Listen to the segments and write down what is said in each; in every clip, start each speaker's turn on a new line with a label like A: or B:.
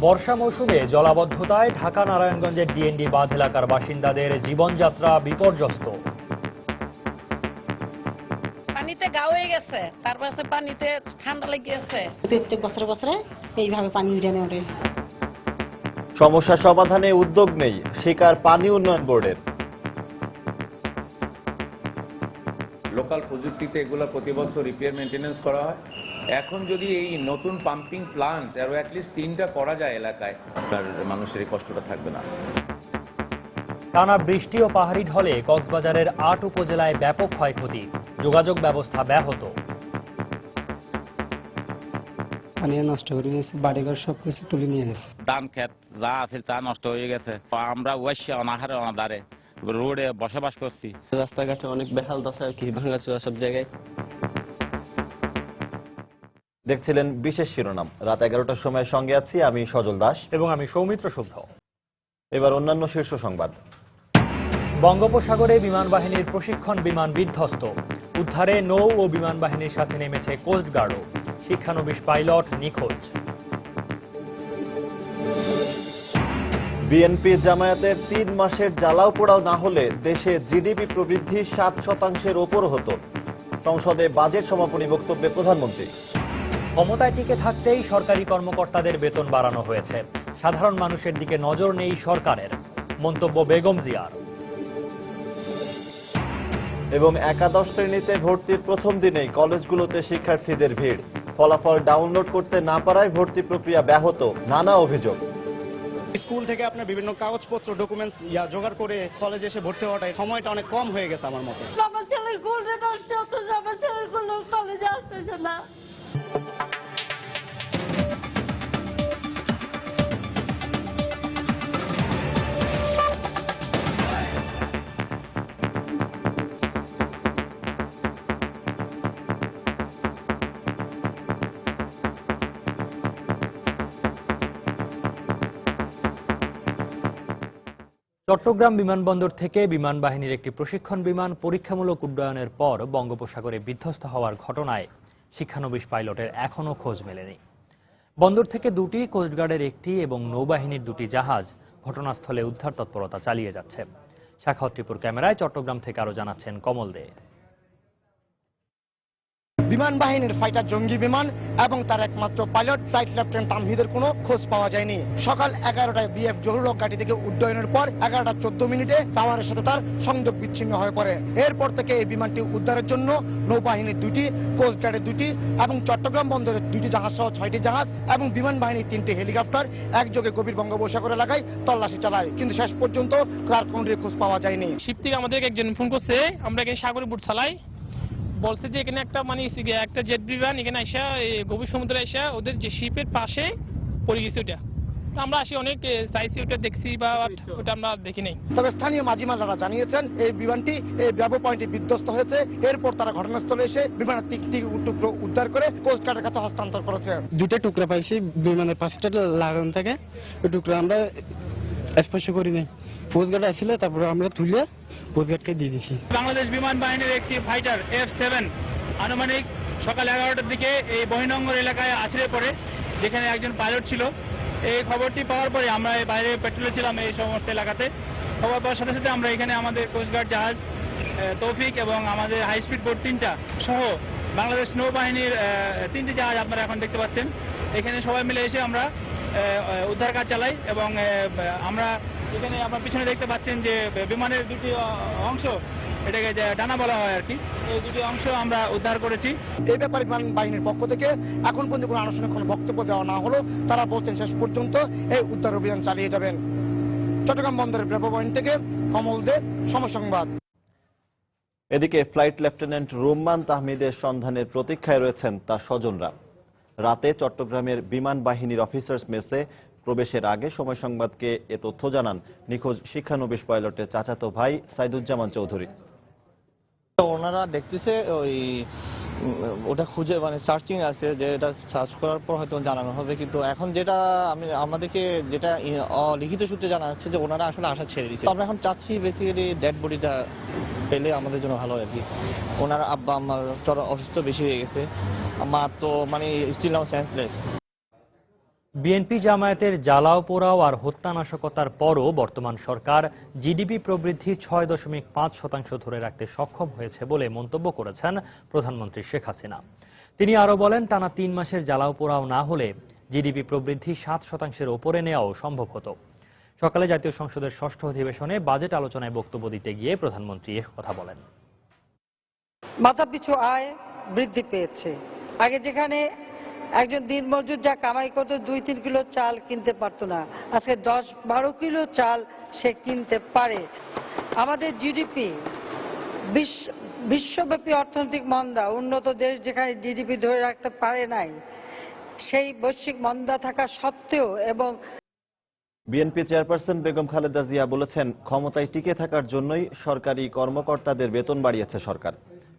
A: বর্ষা মৌসুমে জলাবদ্ধতায় ঢাকা নারায়ণগঞ্জের ডিএনডি বাঁধ এলাকার বাসিন্দাদের জীবনযাত্রা বিপর্যস্ত।
B: পানিতে গা হয়ে গেছে, তারপরে পানিতে ঠান্ডা লেগে গেছে।
C: প্রত্যেক বছরে বছরে এইভাবে পানি উঠে ওঠে।
D: সমস্যা সমাধানে উদ্যোগ নেই, শিকার পানি উন্নয়ন বোর্ডের।
E: লোকাল প্রযুক্তিতে এগুলো প্রতি বছর রিপেয়ার মেইনটেনেন্স করা হয়। এখন যদি এই নতুন পাম্পিং প্লান্ট আরো অ্যাটলিস্ট 3টা করা যায় এলাকায়, তার মানুষের এই কষ্টটা থাকবে না।
A: টানা বৃষ্টি ও পাহাড়ি ঢলে কক্সবাজারের 8 উপজেলায় ব্যাপক ক্ষয়ক্ষতি, যোগাযোগ ব্যবস্থা ব্যাহত।
F: পানি নষ্ট করে নিয়েছে, বাড়িঘর সবকিছু তুলে নিয়ে গেছে।
G: ধান ক্ষেত যা আছে তা নষ্ট হয়ে গেছে। আমরা ওয়াইসা অনাহারে অনাদারে রোডে বসবাস করছি।
H: রাস্তাঘাটে অনেক বেহাল দশা আর কি, ভাঙাচোরা সব জায়গায়।
D: দেখছিলেন বিশেষ শিরোনাম। রাত 11টার সময় সঙ্গে আছি আমি সজল দাস
A: এবং আমি সৌমিত্র শুভ্র।
D: এবার অন্যান্য শীর্ষ সংবাদ।
A: বঙ্গোপসাগরে বিমান বাহিনীর প্রশিক্ষণ বিমান বিধ্বস্ত, উদ্ধারে নৌ ও বিমান বাহিনীর সাথে নেমেছে কোস্টগার্ডও। শিক্ষানবিশ পাইলট নিখোঁজ।
D: বিএনপি জামায়াতের 3 মাসের জ্বালাও পোড়াও না হলে দেশে জিডিপি প্রবৃদ্ধি 7% ওপর হতো। সংসদে বাজেট সমাপনী বক্তব্যে প্রধানমন্ত্রী।
A: ক্ষমতায় টিকে থাকতেই সরকারি কর্মকর্তাদের বেতন বাড়ানো হয়েছে, সাধারণ মানুষের দিকে নজর নেই সরকারের, মন্তব্য বেগম জিয়ার।
D: এবং একাদশ শ্রেণীতে ভর্তির প্রথম দিনেই কলেজগুলোতে শিক্ষার্থীদের ভিড়, ফলাফল ডাউনলোড করতে না পারায় ভর্তি প্রক্রিয়া ব্যাহত, নানা অভিযোগ।
I: স্কুল থেকে আপনার বিভিন্ন কাগজপত্র ডকুমেন্টস জোগাড় করে কলেজে এসে ভর্তি হওয়াটাই সময়টা অনেক কম হয়ে গেছে আমার মতে।
B: আমার ছেলের গোল্ডেন আসছে, অথচ আমার ছেলের কোনো কলেজে আসতেছে না।
A: চট্টগ্রাম বিমানবন্দর থেকে বিমান বাহিনীর একটি প্রশিক্ষণ বিমান পরীক্ষামূলক উড্ডয়নের পর বঙ্গোপসাগরে বিধ্বস্ত হওয়ার ঘটনায় শিক্ষানবিশ পাইলটের এখনও খোঁজ মেলেনি। বন্দর থেকে 2টি, কোস্টগার্ডের 1টি এবং নৌবাহিনীর 2টি জাহাজ ঘটনাস্থলে উদ্ধার তৎপরতা চালিয়ে যাচ্ছে। সাখাওয়াত টিপুর ক্যামেরায় চট্টগ্রাম থেকে আরো জানাচ্ছেন কমল দে।
I: বিমান বাহিনীর ফাইটার জঙ্গি বিমান এবং তার একমাত্র পাইলট ফ্লাইট লেফটেন্যান্ট তামহিদের কোনো খোঁজ পাওয়া যায়নি। সকাল 11টায় বিএফ জহুরুল ঘাঁটি থেকে উড্ডয়নের পর 11:14 টাওয়ারের সাথে তার সংযোগ বিচ্ছিন্ন হয়ে পড়ে। এরপর থেকে এই বিমানটি উদ্ধারের জন্য নৌবাহিনীর 2টি, কোস্টগার্ডের 2টি এবং চট্টগ্রাম বন্দরের 2টি জাহাজ সহ 6টি জাহাজ এবং বিমান বাহিনীর 3টি হেলিকপ্টার একযোগে গভীর বঙ্গোপসাগর এলাকায় তল্লাশি চালায়, কিন্তু শেষ পর্যন্ত তার কোনো খোঁজ পাওয়া যায়নি।
J: শিপ থেকে আমাদেরকে একজন ফোন করছে, আমরা এখানে সাগরে বুট চালাই, বলছে যে এখানে একটা একটা জেট বিমান এখানে আসা গভীর সমুদ্রে আসা ওদের যে শিপের পাশে পড়ে গেছে। ওটা আমরা আসি অনেক চাইছি, ওটা দেখছি বা ওটা আমরা দেখি নাই।
I: তবে স্থানীয় মাঝিমালারা জানিয়েছেন এই বিমানটি এই ব্র্যাভো পয়েন্টে বিধ্বস্ত হয়েছে। এরপর তারা ঘটনাস্থলে এসে বিমানের 3টি টুকরো উদ্ধার করে কোস্টগার্ডের কাছে হস্তান্তর করেছে।
F: 2টা টুকরা পাইছি বিমানের পাশটা লাগানো থাকে, ওই টুকরা আমরা স্পর্শ করি নাই। কোস্টগার্ড আসলে তারপরে আমরা তুলে কোস্টগার্ডকে দিয়ে দিয়েছি।
J: বাংলাদেশ বিমান বাহিনীর একটি ফাইটার F-7 আনুমানিক সকাল 11টার দিকে এই বহিনঙ্গর এলাকায় আছড়ে পড়ে, যেখানে একজন পাইলট ছিল। এই খবরটি পাওয়ার পরে আমরা বাইরে পেট্রোলে ছিলাম এই সমস্ত এলাকাতে। খবর পাওয়ার সাথে সাথে আমরা এখানে আমাদের কোস্টগার্ড জাহাজ তৌফিক এবং আমাদের হাই স্পিড বোট 3টা সহ বাংলাদেশ নৌবাহিনীর 3টি জাহাজ আপনারা এখন দেখতে পাচ্ছেন। এখানে সবাই মিলে এসে আমরা উদ্ধার কাজ চালাই এবং আমরা এখানে আপনার পিছনে দেখতে পাচ্ছেন যে বিমানের 2টি অংশ, এটাকে ডানা বলা হয় আর কি, এই 2টি অংশ আমরা উদ্ধার করেছি।
I: এই ব্যাপারে বিমান বাহিনীর পক্ষ থেকে এখন পর্যন্ত কোনো আনুষ্ঠানিক কোনো বক্তব্য দেওয়া না হলো, তারা বলছেন শেষ পর্যন্ত এই উদ্ধার অভিযান চালিয়ে যাবেন। চট্টগ্রাম বন্দরের ব্র্যাভো পয়েন্ট থেকে কমল দে, সময় সংবাদ।
D: এদিকে ফ্লাইট লেফটেন্যান্ট রুম্মান তাহমিদের সন্ধানের প্রতীক্ষায় রয়েছেন তার স্বজনরা। রাতে চট্টগ্রামের বিমান বাহিনীর অফিসার্স মেসে প্রবেশের আগে সময় সংবাদকে এ তথ্য জানান নিখোঁজ শিক্ষানবিশ পাইলটের চাচাতো ভাই সাইদুজ্জামান চৌধুরী।
H: ওনারা দেখতেছে ওই ওটা খুঁজে সার্চিং আছে, যে এটা সার্চ করার পর হয়তো জানানো হবে, কিন্তু এখন যেটা আমাদেরকে যেটা লিখিত সূত্রে জানা যাচ্ছে যে ওনারা আসলে আশা ছেড়ে দিচ্ছে। আমরা এখন চাচ্ছি বেসিক্যালি ডেড বডিটা পেলে আমাদের জন্য ভালো আর কি। ওনার আব্বা আমার অসুস্থ বেশি হয়ে গেছে, মা তো স্টিল নাও সেন্সলেস।
A: বিএনপি জামায়াতের জ্বালাও পোড়াও আর হত্যা নাশকতার পরও বর্তমান সরকার জিডিপি প্রবৃদ্ধি 6.5% ধরে রাখতে সক্ষম হয়েছে বলে মন্তব্য করেছেন প্রধানমন্ত্রী শেখ হাসিনা। তিনি আরো বলেন, টানা 3 মাসের জ্বালাও পোড়াও না হলে জিডিপি প্রবৃদ্ধি 7%-এর ওপরে নেওয়াও সম্ভব হতো। সকালে জাতীয় সংসদের ষষ্ঠ অধিবেশনে বাজেট আলোচনায় বক্তব্য দিতে গিয়ে প্রধানমন্ত্রী এ কথা বলেন।
K: মাথাপিছু আয় বৃদ্ধি পেয়েছে। আগে যেখানে একজন দিনমজুর যা কামাই করতো 2-3 কিলো চাল কিনতে পারতো না, আজকে 10-12 কিলো চাল সে কিনতে পারে। আমাদের জিডিপি বিশ্বব্যাপী অর্থনৈতিক মন্দা, উন্নত দেশ যেখানে জিডিপি ধরে রাখতে পারে নাই, সেই বৈশ্বিক মন্দা থাকা সত্ত্বেও এবং
D: বিএনপি চেয়ারপারসন বেগম খালেদা জিয়া বলেছেন, ক্ষমতায় টিকে থাকার জন্যই সরকারি কর্মকর্তাদের বেতন বাড়িয়েছে সরকার।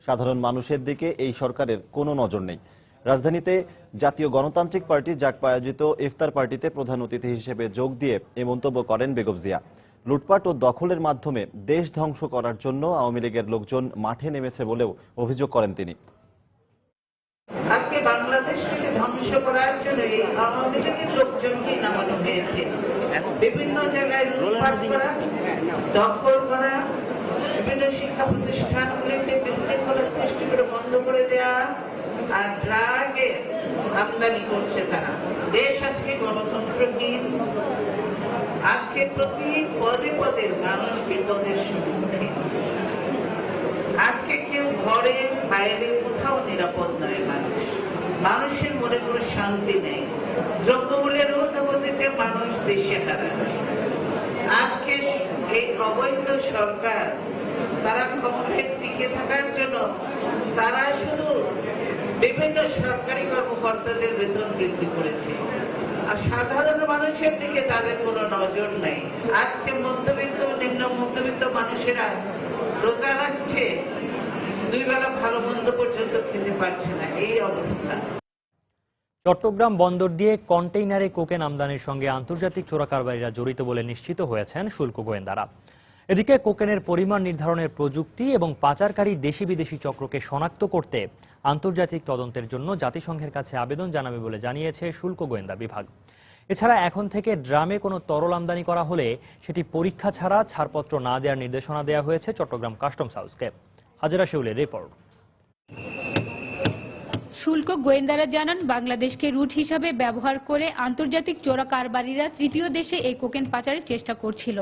D: সাধারণ মানুষের দিকে এই সরকারের কোনো নজর নেই। রাজধানীতে জাতীয় গণতান্ত্রিক পার্টি জাকপা আয়োজিত ইফতার পার্টিতে প্রধান অতিথি হিসেবে যোগ দিয়ে এ মন্তব্য করেন বেগম জিয়া। লুটপাট ও দখলের মাধ্যমে দেশ ধ্বংস করার জন্য আওয়ামী লীগের লোকজন মাঠে নেমেছে বলেও অভিযোগ করেন তিনি।
L: আজকে বাংলাদেশকে ধ্বংস করার জন্য আওয়ামী লীগের লোকজনকে নামানো হয়েছে। বিভিন্ন জায়গায় লুটপাট করা, দখল করা, বিভিন্ন শিক্ষা প্রতিষ্ঠানগুলিতে বিশৃঙ্খলা সৃষ্টি করে বন্ধ করে দেওয়া আর ড্রাগে আমদানি করছে তারা। দেশ আজকে গণতন্ত্রহীন। আজকে প্রতি পদে পদে মানুষ বিপদের সম্মুখীন। আজকে কেউ ঘরে বাইরে কোথাও নিরাপদ নয়। মানুষের মনে কোনো শান্তি নেই। দ্রব্যমূল্যের ঊর্ধ্বগতিতে মানুষ দেশে হারায়। আজকে এই অবৈধ সরকার তারা ক্ষমতায় টিকে থাকার জন্য তারা শুধু বিভিন্ন সরকারি কর্মকর্তাদের বেতন বৃদ্ধি করেছে, আর সাধারণ মানুষের দিকে তাদের কোনো নজর নেই। আজকে মধ্যবিত্ত নিম্ন মধ্যবিত্ত মানুষেরা রোজা রাখছে, 2 বেলা ভালো মন্দ পর্যন্ত খেতে পারছে না, এই অবস্থা।
A: চট্টগ্রাম বন্দর দিয়ে কন্টেইনারে কোকেন আমদানির সঙ্গে আন্তর্জাতিক চোরাকারবারীরা জড়িত বলে নিশ্চিত হয়েছেন শুল্ক গোয়েন্দারা। এদিকে কোকেনের পরিমাণ নির্ধারণের প্রযুক্তি এবং পাচারকারী দেশি বিদেশি চক্রকে শনাক্ত করতে আন্তর্জাতিক তদন্তের জন্য জাতিসংঘের কাছে আবেদন জানাবে বলে জানিয়েছে শুল্ক গোয়েন্দা বিভাগ। এছাড়া এখন থেকে ড্রামে কোনো তরল আমদানি করা হলে সেটি পরীক্ষা ছাড়া ছাড়পত্র না দেওয়ার নির্দেশনা দেওয়া হয়েছে চট্টগ্রাম কাস্টমস হাউসকে। হাজেরা শিউলের রিপোর্ট।
M: শুল্ক গোয়েন্দারা জানান, বাংলাদেশকে রুট হিসাবে ব্যবহার করে আন্তর্জাতিক চোরা কারবারিরা তৃতীয় দেশে এই কোকেন পাচারের চেষ্টা করছিল।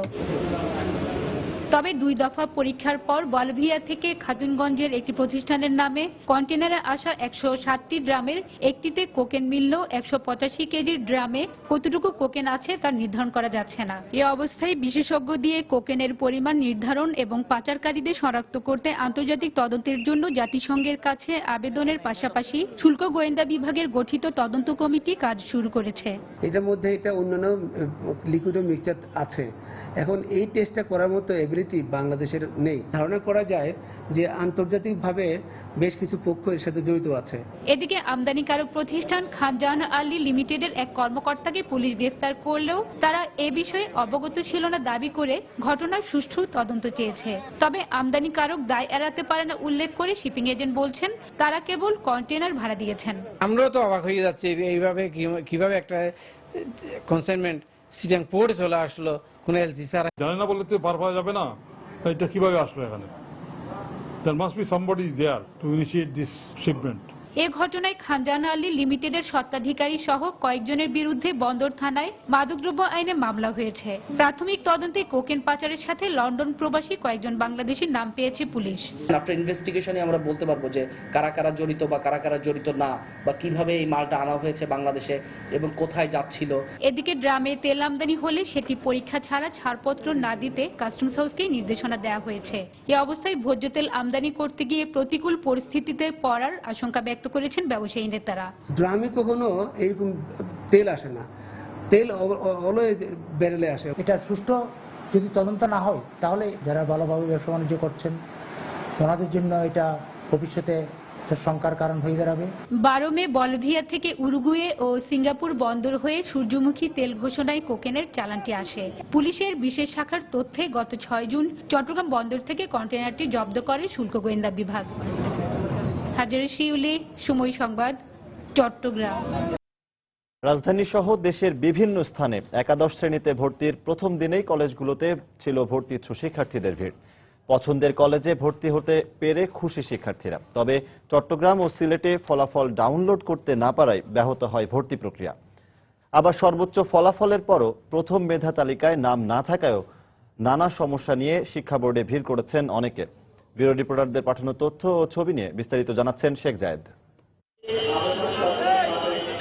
M: তবে 2 দফা পরীক্ষার পর বলভিয়া থেকে খাতুনগঞ্জের একটি প্রতিষ্ঠানের নামে কন্টেনারে আসা 107টি ড্রামের একটিতে কোকেন মিললেও 185 কেজির ড্রামে কতটুকু কোকেন আছে তা নির্ধারণ করা যাচ্ছে না। এ অবস্থায় বিশেষজ্ঞ দিয়ে কোকেনের পরিমাণ নির্ধারণ এবং পাচারকারীদের শনাক্ত করতে আন্তর্জাতিক তদন্তের জন্য জাতিসংঘের কাছে আবেদনের পাশাপাশি শুল্ক গোয়েন্দা বিভাগের গঠিত তদন্ত কমিটি কাজ শুরু করেছে।
N: এটার মধ্যে এটা অন্যান্য লিকুইড মিক্সচার আছে। এখন এই টেস্টটা করার মতো এবিলিটি বাংলাদেশের নেই। ধারণা করা যায় যে আন্তর্জাতিকভাবে বেশ কিছু পক্ষ এর সাথে জড়িত আছে।
M: এদিকে আমদানিকারক প্রতিষ্ঠান খানজাহান আলী লিমিটেডের এক কর্মকর্তাকে পুলিশ গ্রেফতার করলেও তারা এ বিষয়ে অবগত ছিল না দাবি করে ঘটনার সুষ্ঠু তদন্ত চেয়েছে। তবে আমদানিকারক দায় এড়াতে পারে না উল্লেখ করে শিপিং এজেন্ট বলছেন তারা কেবল কন্টেনার ভাড়া দিয়েছেন।
F: আমরাও তো অবাক হয়ে যাচ্ছি এইভাবে কিভাবে একটা কনসাইনমেন্ট সিটিং পোর্টে চলে আসলো, কোন এলসি ছাড়া।
O: জানে না বললে তো পার পাওয়া যাবে না, এটা কিভাবে আসলো এখানে? There must be somebody there to initiate this shipment.
M: এ ঘটনায় খানজাহান আলী লিমিটেডের স্বত্বাধিকারী সহ কয়েকজনের বিরুদ্ধে বন্দর থানায় মাদকদ্রব্য আইনে মামলা হয়েছে। প্রাথমিক তদন্তে কোকেন পাচারের সাথে লন্ডন প্রবাসী কয়েকজন বাংলাদেশির নাম পেয়েছে পুলিশ।
P: আফটার ইনভেস্টিগেশনে আমরা বলতে পারবো যে কারা কারা জড়িত বা কারা কারা জড়িত না, বা কিভাবে এই মালটা আনা হয়েছে বাংলাদেশে এবং কোথায় যাচ্ছিল।
M: এদিকে ড্রামে তেল আমদানি হলে সেটি পরীক্ষা ছাড়া ছাড়পত্র না দিতে কাস্টমস হাউসকে নির্দেশনা দেওয়া হয়েছে। এ অবস্থায় ভোজ্য তেল আমদানি করতে গিয়ে প্রতিকূল পরিস্থিতিতে পড়ার আশঙ্কা ব্যক্ত করেছেন ব্যবসায়ী নেতারা।
N: ড্রামে কখনো এরকম তেল আসে না, তেল অলওয়েজ ব্যারেলে আসে।
Q: এটা সুষ্ঠু যদি তদন্ত না হয় তাহলে যারা ভালোভাবে ব্যবসা বাণিজ্য করছেন ওনাদের জন্য এটা ভবিষ্যতে শঙ্কার কারণ হয়ে দাঁড়াবে।
M: 12 মে বলভিয়া থেকে উরুগুয়ে ও সিঙ্গাপুর বন্দর হয়ে সূর্যমুখী তেল ঘোষণায় কোকেনের চালানটি আসে। পুলিশের বিশেষ শাখার তথ্যে গত 6 জুন চট্টগ্রাম বন্দর থেকে কন্টেনারটি জব্দ করে শুল্ক গোয়েন্দা বিভাগ। হাজেরা শিউলি, সময় সংবাদ, চট্টগ্রাম।
D: রাজধানী সহ দেশের বিভিন্ন স্থানে একাদশ শ্রেণীতে ভর্তির প্রথম দিনেই কলেজগুলোতে ছিল ভর্তি ইচ্ছুক শিক্ষার্থীদের ভিড়। পছন্দের কলেজে ভর্তি হতে পেরে খুশি শিক্ষার্থীরা। তবে চট্টগ্রাম ও সিলেটে ফলাফল ডাউনলোড করতে না পারায় ব্যাহত হয় ভর্তি প্রক্রিয়া। আবার সর্বোচ্চ ফলাফলের পরও প্রথম মেধা তালিকায় নাম না থাকায়ও নানা সমস্যা নিয়ে শিক্ষা বোর্ডে ভিড় করেছেন অনেকে। ব্যুরো রিপোর্টারদের পাঠানো তথ্য ও ছবি নিয়ে বিস্তারিত জানাচ্ছেন শেখ জায়েদ।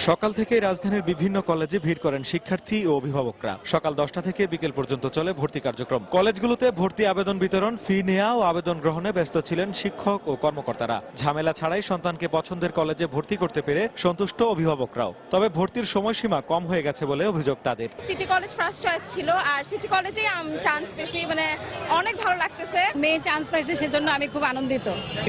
R: সকাল থেকে রাজধানীর বিভিন্ন কলেজে ভিড় করেন শিক্ষার্থী ও অভিভাবকরা। সকাল 10টা থেকে বিকেল পর্যন্ত চলে ভর্তি কার্যক্রম। কলেজগুলোতে ভর্তি আবেদন বিতরণ, ফি নেওয়া ও আবেদন গ্রহণে ব্যস্ত ছিলেন শিক্ষক ও কর্মকর্তারা। ঝামেলা ছাড়াই সন্তানকে পছন্দের কলেজে ভর্তি করতে পেরে সন্তুষ্ট অভিভাবকরাও। তবে ভর্তির সময়সীমা কম হয়ে গেছে বলে অভিযোগ তাদের।
S: সিটি কলেজ ফার্স্ট চয়েস ছিল, আর সিটি কলেজে চান্স পেয়েছি, মানে অনেক ভালো লাগতেছে। মেয়ে চান্স পাইছে, সেজন্য আমি খুব আনন্দিত।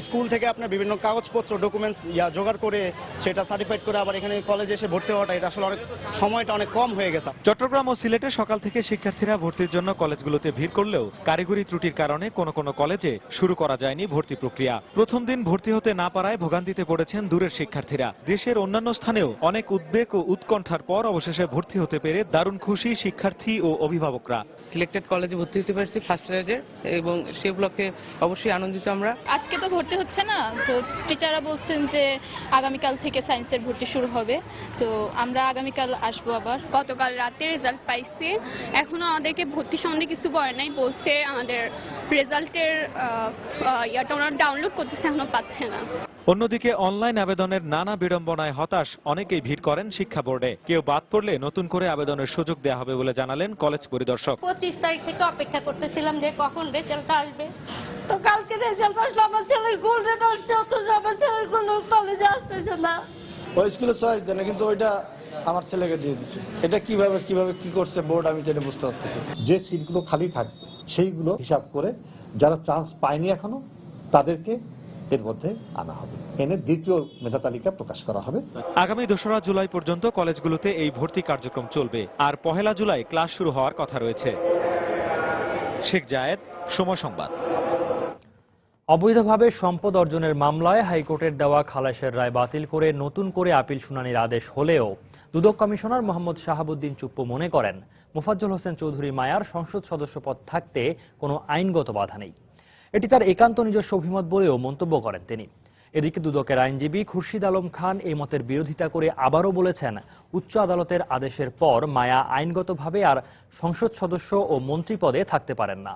I: স্কুল থেকে আপনার বিভিন্ন কাগজপত্র ডকুমেন্টস জোগাড় করে সেটা সার্টিফাইড করে আবার এখানে কলেজে এসে ভর্তি হওয়াটা, এটা আসলে সময়টা অনেক কম হয়ে গেছে।
R: চট্টগ্রাম ও সিলেটে সকাল থেকে শিক্ষার্থীরা ভর্তির জন্য কলেজগুলোতে ভিড় করলেও কারিগরি ত্রুটির কারণে কোনো কলেজে শুরু করা যায়নি ভর্তি প্রক্রিয়া। প্রথম দিন ভর্তি হতে না পারায় ভোগান্তিতে পড়েছেন দূরের শিক্ষার্থীরা। দেশের অন্যান্য স্থানেও অনেক উদ্বেগ ও উৎকণ্ঠার পর অবশেষে ভর্তি হতে পেরে দারুণ খুশি শিক্ষার্থী ও অভিভাবকরা।
H: সিলেক্টেড কলেজে ভর্তি হতে পারছি ফার্স্ট চয়েসে, এবং সেগুলোকে অবশ্যই আনন্দিত আমরা।
S: আজকে তো ভর্তি হচ্ছে না, তো টিচাররা বলছেন যে আগামীকাল থেকে সায়েন্সের ভর্তি শুরু হবে, তো আমরা আগামীকাল আসবো আবার। গতকাল রাতে রেজাল্ট পাইছি, এখনো আমাদেরকে ভর্তি সম্বন্ধে কিছু বলে নাই, বলছে আমাদের রেজাল্টের ইয়াটা ওরা ডাউনলোড করতেছে, এখনো পাচ্ছে না।
R: অন্যদিকে অনলাইন আবেদনের নানা বিড়ম্বনায় হতাশ অনেকেই ভিড় করেন শিক্ষা বোর্ডে। কেউ বাদ পড়লে নতুন করে আবেদনের সুযোগ দেওয়া হবে বলে জানালেন কলেজ পরিদর্শক।
S: 25 তারিখ থেকে অপেক্ষা করতেছিলাম যে কখন রেজাল্ট আসবে, তো কালকে রেজাল্ট আসলো, আমার ছেলের গোল্ডেন আসছে, অথচ আমার ছেলের কোনো কলেজে আসতেছে না।
I: ওই স্কুলে চয়েস দেয় না, কিন্তু ওইটা আমার ছেলেকে দিয়ে দিচ্ছে। এটা কিভাবে কি করছে বোর্ড, আমি যেটা বুঝতে পারতেছি।
Q: যে সিটগুলো খালি থাকবে সেইগুলো হিসাব করে যারা চান্স পায়নি এখনো তাদেরকে এর মধ্যে আনা হবে, এনে দ্বিতীয় মেধা তালিকা প্রকাশ করা হবে।
R: আগামী 2রা জুলাই পর্যন্ত কলেজগুলোতে এই ভর্তি কার্যক্রম চলবে, আর 1 জুলাই ক্লাস শুরু হওয়ার কথা রয়েছে। শেখ জায়েদ, সময় সংবাদ।
A: অবৈধভাবে সম্পদ অর্জনের মামলায় হাইকোর্টের দেওয়া খালাসের রায় বাতিল করে নতুন করে আপিল শুনানির আদেশ হলেও দুদক কমিশনার মোহাম্মদ শাহাবুদ্দিন চুপ্পু মনে করেন মোফাজ্জল হোসেন চৌধুরী মায়ার সংসদ সদস্য পদ থাকতে কোনো আইনগত বাধা নেই। এটি তার একান্ত নিজস্ব অভিমত বলেও মন্তব্য করেন তিনি। এদিকে দুদকের আইনজীবী খুরশিদ আলম খান এই মতের বিরোধিতা করে আবারও বলেছেন, উচ্চ আদালতের আদেশের পর মায়া আইনগতভাবে আর সংসদ সদস্য ও মন্ত্রী পদে থাকতে পারেন না।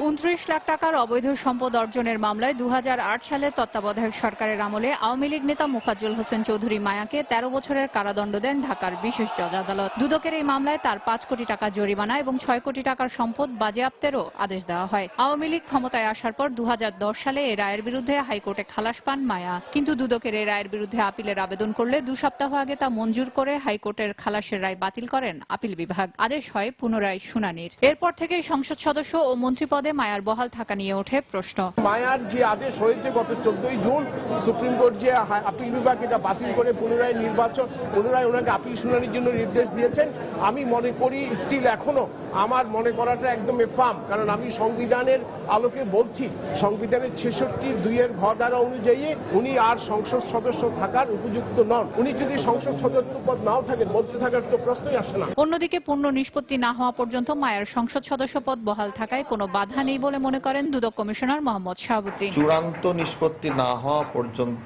M: 29 লাখ টাকার অবৈধ সম্পদ অর্জনের মামলায় 2008 সালে তত্ত্বাবধায়ক সরকারের আমলে আওয়ামী লীগ নেতা মোফাজ্জল হোসেন চৌধুরী মায়াকে 13 বছরের কারাদণ্ড দেন ঢাকার বিশেষ জজ আদালত। দুদকের এই মামলায় তার 5 কোটি টাকা জরিমানা এবং 6 কোটি টাকার সম্পদ বাজেয়াপ্তেরও আদেশ দেওয়া হয়। আওয়ামী লীগ ক্ষমতায় আসার পর 2010 সালে এই রায়ের বিরুদ্ধে হাইকোর্টে খালাস পান মায়া, কিন্তু দুদকের এই রায়ের বিরুদ্ধে আপিলের আবেদন করলে 2 সপ্তাহ আগে তা মঞ্জুর করে হাইকোর্টের খালাসের রায় বাতিল করেন আপিল বিভাগ। আদেশ হয় পুনরায় শুনানির। এরপর থেকেই সংসদ সদস্য ও মন্ত্রী পদে মায়ার বহাল থাকা নিয়ে ওঠে প্রশ্ন।
T: মায়ার যে আদেশ হয়েছে গত 14 জুন সুপ্রিম কোর্ট যে আপিল বিভাগ এটা বাতিল করে পুনরায় ওনাকে আপিল শুনানির জন্য নির্দেশ দিয়েছেন, আমি মনে করি স্টিল এখনো আমার মনে করাটা একদম এফাম, কারণ আমি সংবিধানের আলোকে বলছি, সংবিধানের 66(2) ঘ ধারা অনুযায়ী উনি আর সংসদ সদস্য থাকার উপযুক্ত নন। উনি যদি সংসদ সদস্য পদ নাও থাকেন, মন্ত্রী থাকার তো প্রশ্নই আসে না।
M: অন্যদিকে পূর্ণ নিষ্পত্তি না হওয়া পর্যন্ত মায়ের সংসদ সদস্য পদ বহাল থাকায় কোনো বাধা নেই বলে মনে করেন দুদক কমিশনার মোহাম্মদ শাহাবুদ্দিন।
U: চূড়ান্ত নিষ্পত্তি না হওয়া পর্যন্ত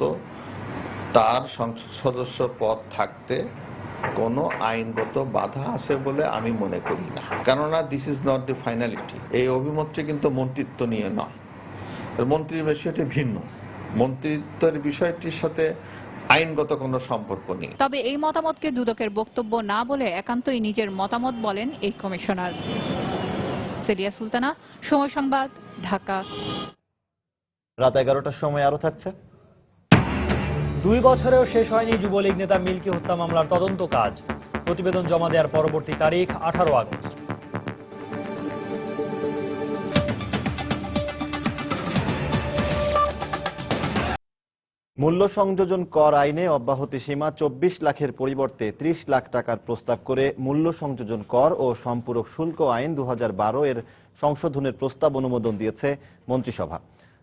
U: তার সংসদ সদস্য পদ থাকতে কোনো আইনগত বাধা আছে বলে আমি মনে করি না, কেননা this is not the finality. এই অভিমতটি কিন্তু মন্ত্রিত্ব নিয়ে নয়, মন্ত্রীর বিষয়টি ভিন্ন। মন্ত্রিত্বের বিষয়টির সাথে আইনগত কোনো সম্পর্ক নেই।
M: তবে এই মতামতকে দুদকের বক্তব্য না বলে একান্তই নিজের মতামত বলেন এই কমিশনার। সেলিয়া সুলতানা, সময় সংবাদ, ঢাকা।
D: রাত 11টার সময় আরো থাকছে।
A: 2 বছরেও শেষ হয়নি যুবলীগ নেতা মিল্কি হত্যা মামলার তদন্ত কাজ। প্রতিবেদন জমা দেওয়ার পরবর্তী তারিখ 18 আগস্ট।
D: মূল্য সংযোজন কর আইনে অব্যাহতি সীমা 24 লাখের পরিবর্তে 30 লাখ টাকার প্রস্তাব করে মূল্য সংযোজন কর ও সম্পূরক শুল্ক আইন 2012 এর সংশোধনের প্রস্তাব অনুমোদন দিয়েছে মন্ত্রিসভা।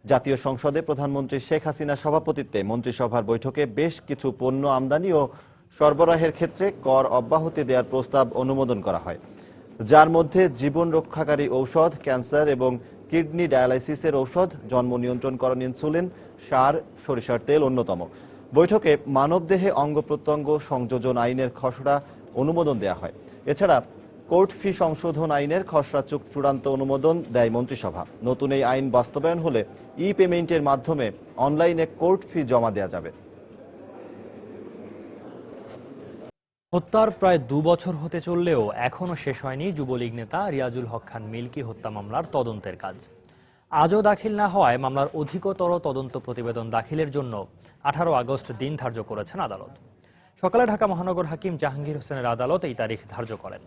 D: জাতীয় সংসদে প্রধানমন্ত্রী শেখ হাসিনার সভাপতিত্বে মন্ত্রিসভার বৈঠকে বেশ কিছু পণ্য আমদানি ও সরবরাহের ক্ষেত্রে কর অব্যাহতি দেওয়ার প্রস্তাব অনুমোদন করা হয়, যার মধ্যে জীবন রক্ষাকারী ঔষধ, ক্যান্সার এবং কিডনি ডায়ালাইসিসের ঔষধ, জন্ম নিয়ন্ত্রণকরণ ইনসুলিন, সার, সরিষার তেল অন্যতম। বৈঠকে মানবদেহে অঙ্গ প্রত্যঙ্গ সংযোজন আইনের খসড়া অনুমোদন দেওয়া হয়। এছাড়া কোর্ট ফি সংশোধন আইনের খসড়া চূড়ান্ত অনুমোদন দেয় মন্ত্রিসভা। নতুন এই আইন বাস্তবায়ন হলে পেমেন্টের মাধ্যমে অনলাইনে কোর্ট ফি জমা দেওয়া যাবে।
A: হত্যার প্রায় 2 বছর হতে চললেও এখনো শেষ হয়নি যুবলীগ নেতা রিয়াজুল হক খান মিল্কি হত্যা মামলার তদন্তের কাজ। আজও দাখিল না হওয়ায় মামলার অধিকতর তদন্ত প্রতিবেদন দাখিলের জন্য 18 আগস্ট দিন ধার্য করেছেন আদালত। সকালে ঢাকা মহানগর হাকিম জাহাঙ্গীর হোসেনের আদালত এই তারিখ ধার্য করেন।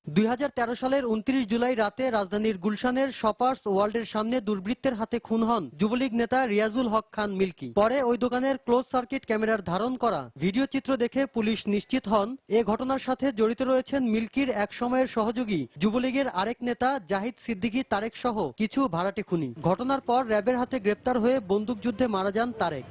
C: 2013 সালের 29 জুলাই রাতে রাজধানীর গুলশানের শপার্স ওয়ার্ল্ডের সামনে দুর্বৃত্তের হাতে খুন হন যুবলীগ নেতা রিয়াজুল হক খান মিল্কি। পরে ওই দোকানের ক্লোজ সার্কিট ক্যামেরার ধারণ করা ভিডিও চিত্র দেখে পুলিশ নিশ্চিত হন এ ঘটনার সাথে জড়িত রয়েছেন মিল্কির এক সময়ের সহযোগী যুবলীগের আরেক নেতা জাহিদ সিদ্দিকী তারেক সহ কিছু ভাড়াটে খুনি। ঘটনার পর র্যাবের হাতে গ্রেপ্তার হয়ে বন্দুকযুদ্ধে মারা যান তারেক।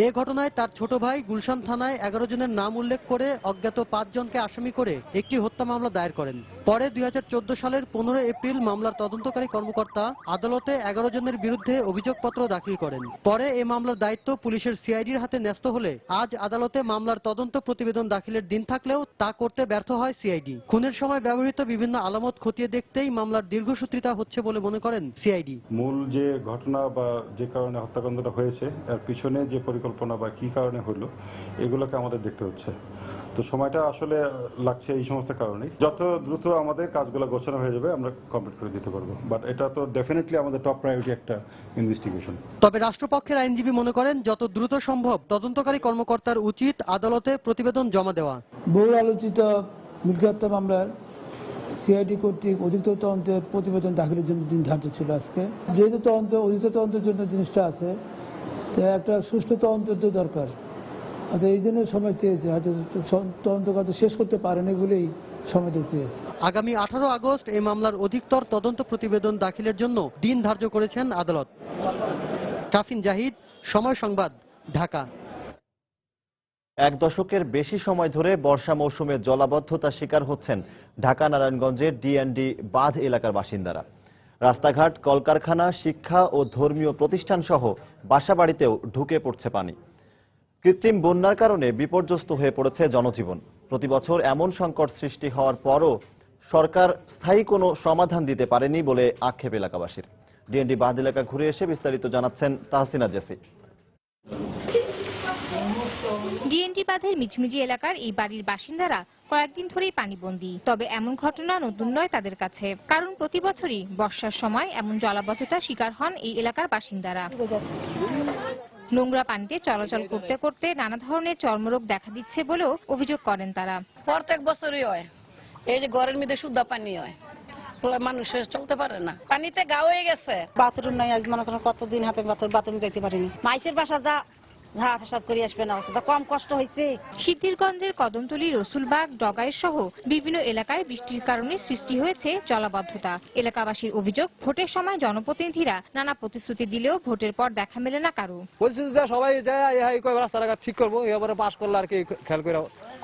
C: এ ঘটনায় তার ছোট ভাই গুলশান থানায় 11 জনের নাম উল্লেখ করে অজ্ঞাত 5 জনকে আসামি করে একটি হত্যা মামলা দায়ের করেন। পরে 2014 সালের 15 এপ্রিল মামলার তদন্তকারী কর্মকর্তা আদালতে 11 জনের বিরুদ্ধে অভিযোগপত্র দাখিল করেন। পরে এই মামলার দায়িত্ব পুলিশের সিআইডির হাতে ন্যস্ত হলে আজ আদালতে মামলার তদন্ত প্রতিবেদন দাখিলের দিন থাকলেও তা করতে ব্যর্থ হয় সিআইডি। খুনের সময় ব্যবহৃত বিভিন্ন আলামত খতিয়ে দেখতেই মামলার দীর্ঘসূত্রিতা হচ্ছে বলে মনে করেন সিআইডি।
V: মূল যে ঘটনা বা যে কারণে হত্যাকাণ্ডটা হয়েছে এর পিছনে যে পরিকল্পনা বা কি কারণে হলো এগুলোকে আমাদের দেখতে হচ্ছে। তো সময়টা আসলে লাগছে এই সমস্ত কারণে। যত দ্রুত আমাদের কাজগুলো গোছানো হয়ে যাবে আমরা কমপ্লিট করে দিতে পারবো, বাট এটা তো ডেফিনেটলি আমাদের টপ প্রায়োরিটি একটা ইনভেস্টিগেশন।
C: তবে রাষ্ট্রপক্ষের আইনজীবী মনে করেন যত দ্রুত সম্ভব তদন্তকারী কর্মকর্তার উচিত আদালতে প্রতিবেদন জমা দেওয়া।
W: বহু আলোচিত মিল্কি হত্যা মামলার সিআইডি কর্তৃক অধিকতর তদন্তের প্রতিবেদন দাখিলের জন্য দিন ধার্য ছিল আজকে। যেহেতু অধিকতর তদন্তের জন্য জিনিসটা আছে, তো একটা সুষ্ঠু তদন্তের তো দরকার। আচ্ছা, এই জন্য সময় চেয়েছে, হয়তো তদন্ত কাজ শেষ করতে পারেনি বলেই সময় দিতে চেয়েছে।
C: আগামী 18 আগস্ট এই মামলার অধিকতর তদন্ত প্রতিবেদন দাখিলের জন্য দিন ধার্য করেছেন আদালত। কাফিন জাহিদ, সময় সংবাদ, ঢাকা।
D: 1 দশকের বেশি সময় ধরে বর্ষা মৌসুমে জলাবদ্ধতার শিকার হচ্ছেন ঢাকা নারায়ণগঞ্জের ডিএনডি বাঁধ এলাকার বাসিন্দারা। রাস্তাঘাট, কলকারখানা, শিক্ষা ও ধর্মীয় প্রতিষ্ঠান সহ বাসাবাড়িতেও ঢুকে পড়ছে পানি। কৃত্রিম বন্যার কারণে বিপর্যস্ত হয়ে পড়েছে জনজীবন। প্রতি বছর এমন সংকট সৃষ্টি হওয়ার পরও সরকার স্থায়ী কোনো সমাধান দিতে পারেনি বলে আক্ষেপ এলাকাবাসীর। ডিএনডি বাঁধ এলাকা ঘুরে এসে বিস্তারিত জানাচ্ছেন তাহসিনা জেসি।
M: ডিএনডি বাঁধের মিঝমিঝি এলাকার এই বাড়ির বাসিন্দারা কয়েকদিন ধরেই পানিবন্দী। তবে এমন ঘটনা নতুন নয় তাদের কাছে, কারণ প্রতি বছরই বর্ষার সময় এমন জলাবদ্ধতার শিকার হন এই এলাকার বাসিন্দারা। নোংরা পানিতে চলাচল করতে করতে নানা ধরনের চর্মরোগ দেখা দিচ্ছে বলেও অভিযোগ করেন তারা।
B: প্রত্যেক বছরই হয়, এই যে ঘরের মধ্যে শুদ্ধ পানি হয়, মানুষের চলতে পারে না, পানিতে গা হয়ে গেছে।
X: বাথরুম নাই, আজ মনে করেন কতদিন হাতে বাথরুম যাইতে পারিনি। মাইসের বাসা যা পেশাব করে আসবে না, কম কষ্ট হয়েছে।
M: সিদ্ধিরগঞ্জের কদমতলী, রসুলবাগ, ডগাইর সহ বিভিন্ন এলাকায় বৃষ্টির কারণে সৃষ্টি হয়েছে জলাবদ্ধতা। এলাকাবাসীর অভিযোগ, ভোটের সময় জনপ্রতিনিধিরা নানা প্রতিশ্রুতি দিলেও ভোটের পর দেখা মেলে না কারো।
F: সবাই রাস্তাঘাট ঠিক করবো, এবারে পাস করলে আর কি খেয়াল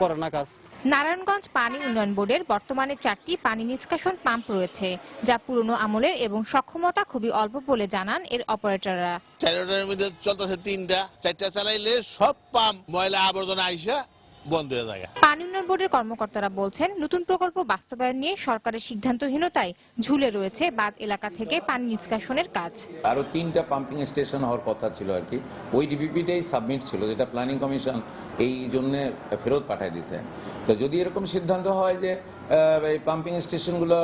F: করে না কাজ।
M: নারায়ণগঞ্জ পানি উন্নয়ন বোর্ডের বর্তমানে 4টি পানি নিষ্কাশন পাম্প রয়েছে, যা পুরনো আমলের এবং সক্ষমতা খুবই অল্প বলে জানান এর অপারেটররা।
Y: 4টার মধ্যে চলতেছে 3টা, 4টা চালাইলে সব পাম্প ময়লা আবর্জনা আইসা বন্ধ হয়ে যায়।
M: পানি উন্নয়ন বোর্ডের কর্মকর্তারা বলছেন, নতুন প্রকল্প বাস্তবায়ন নিয়ে সরকারের সিদ্ধান্তহীনতায় ঝুলে রয়েছে বাঁধ এলাকা থেকে পানি নিষ্কাশনের কাজ।
E: আরো 3টা পাম্পিং স্টেশন হওয়ার কথা ছিল আর কি, ওই ডিপিপিটাই সাবমিট ছিল, যেটা প্ল্যানিং কমিশন এই জন্য ফেরত পাঠিয়ে দিয়েছে। তো যদি এরকম সিদ্ধান্ত হয় যে এই পাম্পিং স্টেশনগুলো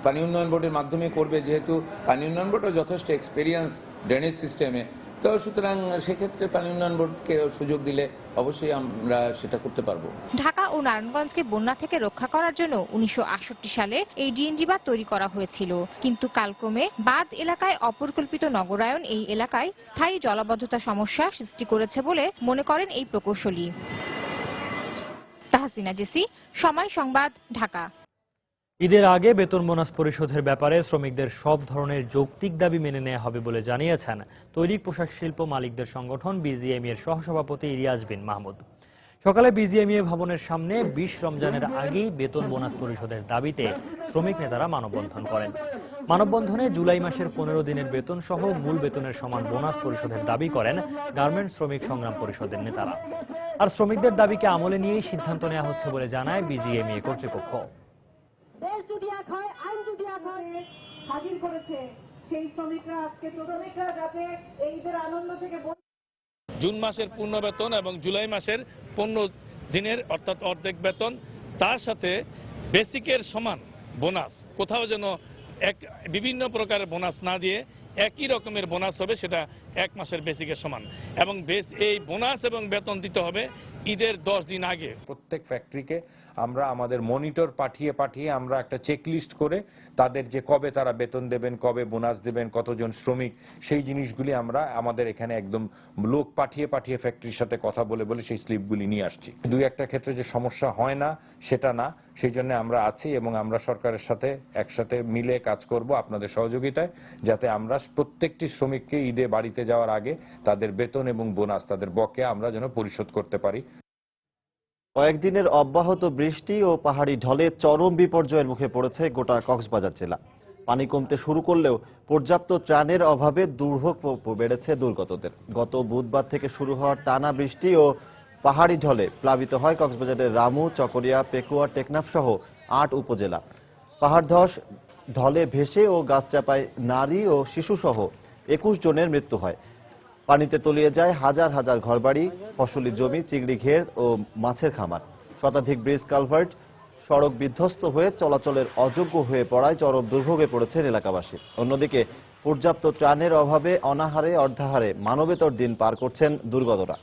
E: পানি উন্নয়ন বোর্ডের মাধ্যমে করবে, যেহেতু পানি উন্নয়ন বোর্ডের যথেষ্ট এক্সপেরিয়েন্স ড্রেনেজ সিস্টেমে, তো সুতরাং সেক্ষেত্রে পানি উন্নয়ন বোর্ডকে সুযোগ দিলে অবশ্যই আমরা সেটা করতে পারবো।
M: ঢাকা ও নারায়ণগঞ্জকে বন্যা থেকে রক্ষা করার জন্য 1968 সালে এই ডিএনডি বাঁধ তৈরি করা হয়েছিল, কিন্তু কালক্রমে বাঁধ এলাকায় অপরিকল্পিত নগরায়ন এই এলাকায় স্থায়ী জলাবদ্ধতা সমস্যা সৃষ্টি করেছে বলে মনে করেন এই প্রকৌশলী। তাহসিনা জেসি, সময় সংবাদ, ঢাকা।
A: ঈদের আগে বেতন বোনাস পরিশোধের ব্যাপারে শ্রমিকদের সব ধরনের যৌক্তিক দাবি মেনে নেওয়া হবে বলে জানিয়েছেন তৈরি পোশাক শিল্প মালিকদের সংগঠন বিজিএমইএর সহসভাপতি রিয়াজ বিন মাহমুদ। সকালে বিজিএমইএ ভবনের সামনে 20 রমজানের আগেই বেতন বোনাস পরিশোধের দাবিতে শ্রমিক নেতারা মানববন্ধন করেন। মানববন্ধনে জুলাই মাসের 15 দিনের বেতন সহ মূল বেতনের সমান বোনাস পরিশোধের দাবি করেন গার্মেন্টস শ্রমিক সংগ্রাম পরিষদের নেতারা। আর শ্রমিকদের দাবিকে আমলে নিয়েই সিদ্ধান্ত নেওয়া হচ্ছে বলে জানায় বিজিএমইএ কর্তৃপক্ষ।
G: দেশ যদি এক হয়, আইন যদি এক হয়, হাজির করেছে সেই শ্রমিকরা আজকে শ্রমিকরা যাতে এইদের আনন্দ থেকে
J: জুন মাসের পূর্ণ বেতন এবং জুলাই মাসের 15 দিনের অর্থাৎ অর্ধেক বেতন, তার সাথে বেসিকের সমান বোনাস, কোথাও যেন বিভিন্ন প্রকারের বোনাস না দিয়ে একই রকমের বোনাস হবে, সেটা 1 মাসের বেসিকের সমান। এবং এই বোনাস এবং বেতন দিতে হবে ঈদের 10 দিন আগে।
K: প্রত্যেক ফ্যাক্টরিকে আমরা আমাদের মনিটর পাঠিয়ে আমরা একটা চেকলিস্ট করে তাদের যে কবে তারা বেতন দেবেন, কবে বোনাস দেবেন, কতজন শ্রমিক, সেই জিনিসগুলি আমরা আমাদের এখানে একদম লোক পাঠিয়ে ফ্যাক্টরির সাথে কথা বলে সেই স্লিপগুলি নিয়ে আসছি। দুই একটা ক্ষেত্রে যে সমস্যা হয় না সেটা না, সেই জন্য আমরা আছি এবং আমরা সরকারের সাথে একসাথে মিলে কাজ করব আপনাদের সহযোগিতায়, যাতে আমরা প্রত্যেকটি শ্রমিককে ঈদে বাড়িতে যাওয়ার আগে তাদের বেতন এবং বোনাস, তাদের বকেয়া আমরা যেন পরিশোধ করতে পারি।
D: কয়েকদিনের অব্যাহত বৃষ্টি ও পাহাড়ি ঢলে চরম বিপর্যয়ের মুখে পড়েছে গোটা কক্সবাজার জেলা। পানি কমতে শুরু করলেও পর্যাপ্ত ত্রাণের অভাবে দুর্ভোগ বেড়েছে দুর্গতদের। গত বুধবার থেকে শুরু হওয়া টানা বৃষ্টি ও পাহাড়ি ঢলে প্লাবিত হয় কক্সবাজারের রামু, চকরিয়া, পেকুয়া, টেকনাফ সহ 8 উপজেলা। পাহাড় ধস, ঢলে ভেসে ও গাছচাপায় নারী ও শিশু সহ 21 জনের মৃত্যু হয়। পানিতে তলিয়ে যায় হাজার হাজার ঘরবাড়ি, ফসলি জমি, চিংড়ি ঘের ও মাছের খামার। শতাধিক ব্রিজ কালভার্ট, সড়ক বিধ্বস্ত হয়ে চলাচলের অযোগ্য হয়ে পড়ায় চরম দুর্ভোগে পড়েছেন এলাকাবাসী। অন্যদিকে পর্যাপ্ত ত্রাণের অভাবে অনাহারে অর্ধাহারে মানবেতর দিন পার করছেন দুর্গতরা।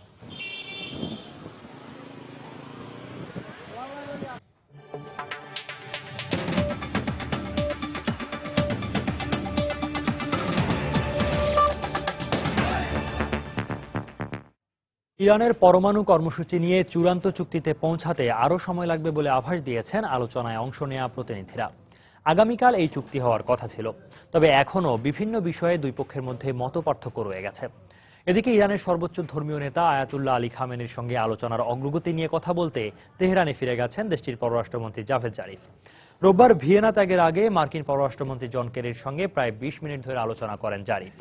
A: ইরানের পরমাণু কর্মসূচি নিয়ে চূড়ান্ত চুক্তিতে পৌঁছাতে আরও সময় লাগবে বলে আভাস দিয়েছেন আলোচনায় অংশ নেওয়া প্রতিনিধিরা। আগামীকাল এই চুক্তি হওয়ার কথা ছিল, তবে এখনও বিভিন্ন বিষয়ে দুই পক্ষের মধ্যে মতপার্থক্য রয়ে গেছে। এদিকে ইরানের সর্বোচ্চ ধর্মীয় নেতা আয়াতুল্লাহ আলী খামেনির সঙ্গে আলোচনার অগ্রগতি নিয়ে কথা বলতে তেহরানে ফিরে গেছেন দেশটির পররাষ্ট্রমন্ত্রী জাভেদ জারিফ। রোববার ভিয়েনা ত্যাগের আগে মার্কিন পররাষ্ট্রমন্ত্রী জন কেরির সঙ্গে প্রায় 20 মিনিট ধরে আলোচনা করেন জারিফ।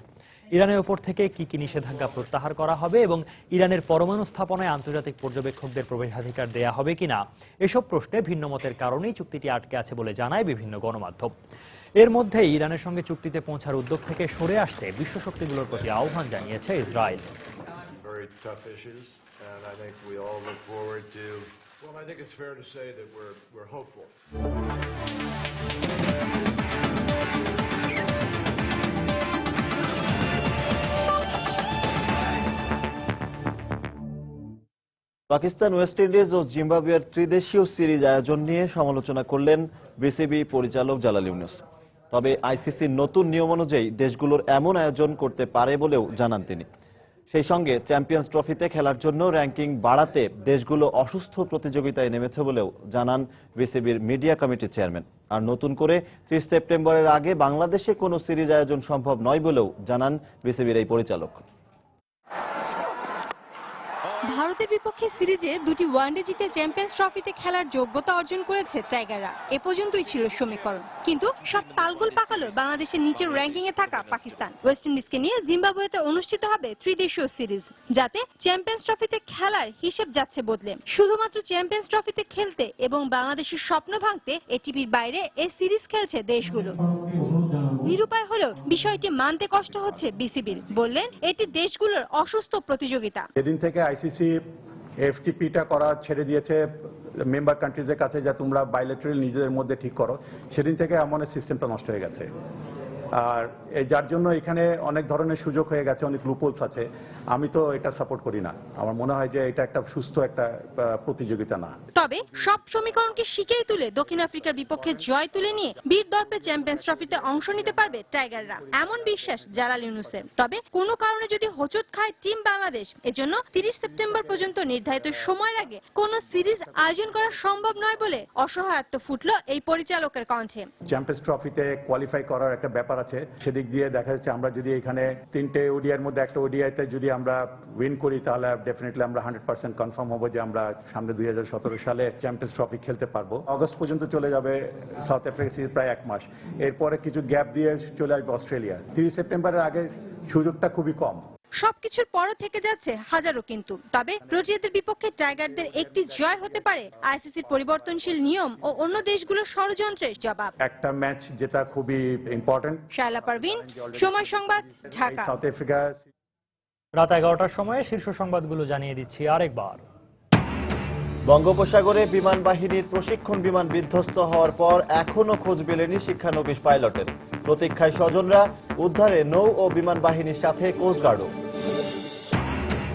A: ইরানের ওপর থেকে কি কি নিষেধাজ্ঞা প্রত্যাহার করা হবে এবং ইরানের পরমাণু স্থাপনায় আন্তর্জাতিক পর্যবেক্ষকদের প্রবেশাধিকার দেয়া হবে কিনা, এসব প্রশ্নে ভিন্নমতের কারণেই চুক্তিটি আটকে আছে বলে জানায় বিভিন্ন গণমাধ্যম। এর মধ্যে ইরানের সঙ্গে চুক্তিতে পৌঁছার উদ্যোগ থেকে সরে আসতে বিশ্ব শক্তিগুলোর প্রতি আহ্বান জানিয়েছে ইসরায়েল।
D: পাকিস্তান, ওয়েস্ট ইন্ডিজ ও জিম্বাবুয়ের ত্রিদেশীয় সিরিজ আয়োজন নিয়ে সমালোচনা করলেন বিসিবি পরিচালক জালাল ইউনুস। তবে আইসিসির নতুন নিয়ম অনুযায়ী দেশগুলোর এমন আয়োজন করতে পারে বলেও জানান তিনি। সেই সঙ্গে চ্যাম্পিয়ন্স ট্রফিতে খেলার জন্য র্যাঙ্কিং বাড়াতে দেশগুলো অসুস্থ প্রতিযোগিতায় নেমেছে বলেও জানান বিসিবির মিডিয়া কমিটির চেয়ারম্যান। আর নতুন করে 30 সেপ্টেম্বরের আগে বাংলাদেশে কোনো সিরিজ আয়োজন সম্ভব নয় বলেও জানান বিসিবির এই পরিচালক।
L: ভারতের বিপক্ষে সিরিজে 2টি ওয়ানডে জিতে চ্যাম্পিয়ন্স ট্রফিতে খেলার যোগ্যতা অর্জন করেছে টাইগাররা। এ পর্যন্তই ছিল সমীকরণ, কিন্তু সব তালগোল পাকালো বাংলাদেশের নিচের র্যাঙ্কিং এ থাকা পাকিস্তান। ওয়েস্ট ইন্ডিজকে নিয়ে জিম্বাবুয়েতে অনুষ্ঠিত হবে ত্রিদেশীয় সিরিজ, যাতে চ্যাম্পিয়ন্স ট্রফিতে খেলার হিসেব যাচ্ছে বদলে। শুধুমাত্র চ্যাম্পিয়ন্স ট্রফিতে খেলতে এবং বাংলাদেশের স্বপ্ন ভাঙতে এটিপির বাইরে এই সিরিজ খেলছে দেশগুলো। নিরুপায় হলেও বিষয়টি মানতে কষ্ট হচ্ছে বিসিবির। বললেন এটি দেশগুলোর অসুস্থ প্রতিযোগিতা।
O: সেদিন থেকে আইসিসি এফটিপিটা করা ছেড়ে দিয়েছে মেম্বার কান্ট্রিজের কাছে, যা তোমরা বাইলেটারাল নিজেদের মধ্যে ঠিক করো। সেদিন থেকে এমন সিস্টেমটা নষ্ট হয়ে গেছে। আর যার জন্য এখানে অনেক ধরনের সুযোগ হয়ে গেছে, অনেক লুপোলস আছে। আমি তো এটা সাপোর্ট করি না। আমার মনে হয় যে এটা একটা সুস্থ একটা প্রতিযোগিতা না।
L: তবে সব সমীকরণকে শিখেই তুলে দক্ষিণ আফ্রিকার বিপক্ষে জয় তুলে নিয়ে বীর দর্পে চ্যাম্পিয়ন্স ট্রফিতে অংশ নিতে পারবে টাইগাররা, এমন বিশ্বাস জালাল ইউনুসের। তবে কোনো কারণে যদি হোঁচট খায় টিম বাংলাদেশ, এজন্য 30 সেপ্টেম্বর পর্যন্ত নির্ধারিত সময়ের আগে কোনো সিরিজ আয়োজন করা সম্ভব নয় বলে অসহায়ত্ব ফুটল এই পরিচালকের কণ্ঠে।
O: চ্যাম্পিয়ন্স ট্রফিতে কোয়ালিফাই করার একটা ব্যাপার আছে, সেদিক দিয়ে দেখা যাচ্ছে আমরা যদি এখানে 3টে ওডিআইয়ের মধ্যে একটা ওডিআইতে যদি আমরা উইন করি, তাহলে ডেফিনেটলি আমরা 100% কনফার্ম হবো যে আমরা সামনে 2017 সালে চ্যাম্পিয়ন্স ট্রফি খেলতে পারবো। অগস্ট পর্যন্ত চলে যাবে সাউথ আফ্রিকা সিরিজ, প্রায় 1 মাস। এরপরে কিছু গ্যাপ দিয়ে চলে আসবে অস্ট্রেলিয়া। 30 সেপ্টেম্বরের আগে সুযোগটা খুবই কম।
L: সবকিছুর পরও থেকে যাচ্ছে হাজারো কিন্তু। তবে প্রোটিয়াদের বিপক্ষে টাইগারদের একটি জয় হতে পারে আইসিসির পরিবর্তনশীল নিয়ম ও অন্য দেশগুলোর ষড়যন্ত্রের জবাব।
O: একটা ম্যাচ যেটা খুবই ইম্পর্টেন্ট।
L: শায়লা পারভিন, সময় সংবাদ, ঢাকা।
O: South Africa.
A: রাত 11টার সময়ে শীর্ষ সংবাদগুলো জানিয়ে দিচ্ছি আরেকবার।
D: বঙ্গোপসাগরে বিমান বাহিনীর প্রশিক্ষণ বিমান বিধ্বস্ত হওয়ার পর এখনো খোঁজ মেলেনি শিক্ষানবিশ পাইলটের। প্রতীক্ষায় স্বজনরা, উদ্ধারে নৌ ও বিমান বাহিনীর সাথে কোস্টগার্ডও।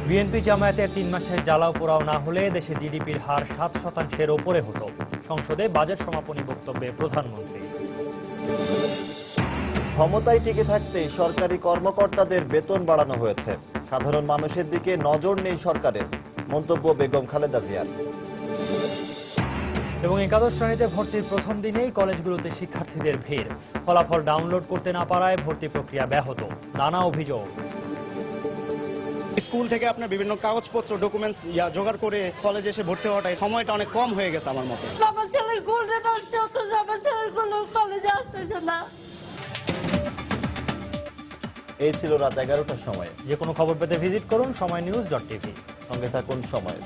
A: বিএনপি জামায়াতের 3 মাসের জ্বালাও পোড়াও না হলে দেশে জিডিপির হার 7% ওপরে হতো। সংসদে বাজেট সমাপনী বক্তব্যে প্রধানমন্ত্রী।
D: ক্ষমতায় টিকে থাকতেই সরকারি কর্মকর্তাদের বেতন বাড়ানো হয়েছে। সাধারণ মানুষের দিকে নজর নেই সরকারের, মন্তব্য বেগম খালেদা জিয়ার।
A: এবং একাদশ শ্রেণীতে ভর্তির প্রথম দিনেই কলেজগুলোতে শিক্ষার্থীদের ভিড়। ফলাফল ডাউনলোড করতে না পারায় ভর্তি প্রক্রিয়া ব্যাহত, নানা অভিযোগ।
H: স্কুল থেকে আপনার বিভিন্ন কাগজপত্র ডকুমেন্টস জোগাড় করে কলেজে এসে ভর্তি হওয়াটাই সময়টা অনেক কম হয়ে গেছে আমার মতে।
I: আমার ছেলের গোল্ডেন আসছে, অথচ আমার ছেলের কোনো কলেজে আসতেছে না।
D: এই ছিল রাত 11টার সময়।
A: যে কোনো খবর পেতে ভিজিট করুন সময়নিউজ.tv।
D: সঙ্গে থাকুন সময়।